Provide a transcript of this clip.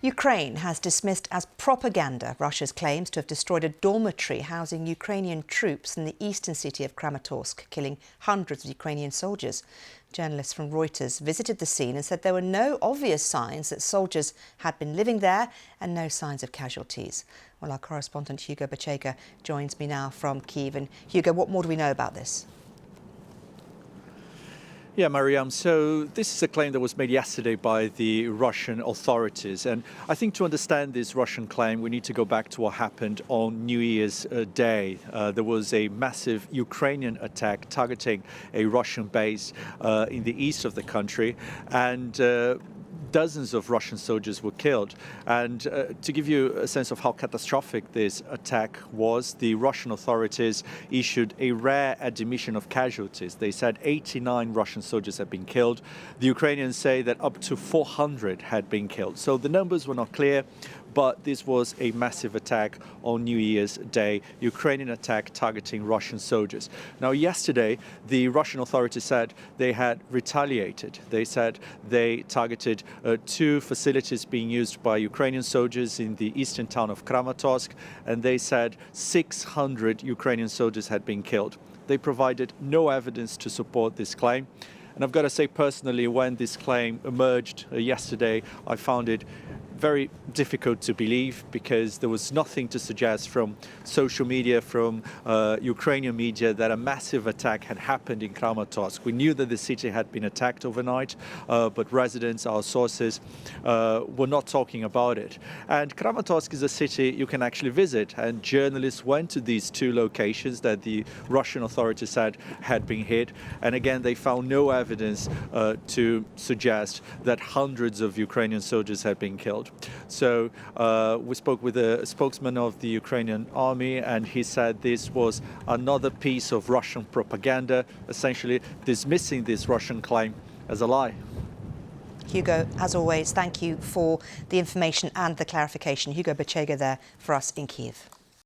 Ukraine has dismissed as propaganda Russia's claims to have destroyed a dormitory housing Ukrainian troops in the eastern city of Kramatorsk, killing hundreds of Ukrainian soldiers. Journalists from Reuters visited the scene and said there were no obvious signs that soldiers had been living there and no signs of casualties. Well, our correspondent Hugo Bachega joins me now from Kyiv. And Hugo, what more do we know about this? Yeah, Mariam, so this is a claim that was made yesterday by the Russian authorities. And I think to understand this Russian claim, we need to go back to what happened on New Year's Day. There was a massive Ukrainian attack targeting a Russian base in the east of the country. And dozens of Russian soldiers were killed. And to give you a sense of how catastrophic this attack was, the Russian authorities issued a rare admission of casualties. They said 89 Russian soldiers had been killed. The Ukrainians say that up to 400 had been killed. So the numbers were not clear, but this was a massive attack on New Year's Day, Ukrainian attack targeting Russian soldiers. Now, yesterday, the Russian authorities said they had retaliated. They said they targeted two facilities being used by Ukrainian soldiers in the eastern town of Kramatorsk, and they said 600 Ukrainian soldiers had been killed. They provided no evidence to support this claim. And I've got to say personally, when this claim emerged yesterday, I found it very difficult to believe because there was nothing to suggest from social media, from Ukrainian media, that a massive attack had happened in Kramatorsk. We knew that the city had been attacked overnight, but residents, our sources, were not talking about it. And Kramatorsk is a city you can actually visit, and journalists went to these two locations that the Russian authorities said had been hit, and again they found no evidence to suggest that hundreds of Ukrainian soldiers had been killed. So we spoke with a spokesman of the Ukrainian army, and he said this was another piece of Russian propaganda, essentially dismissing this Russian claim as a lie. Hugo, as always, thank you for the information and the clarification. Hugo Bachega there for us in Kyiv.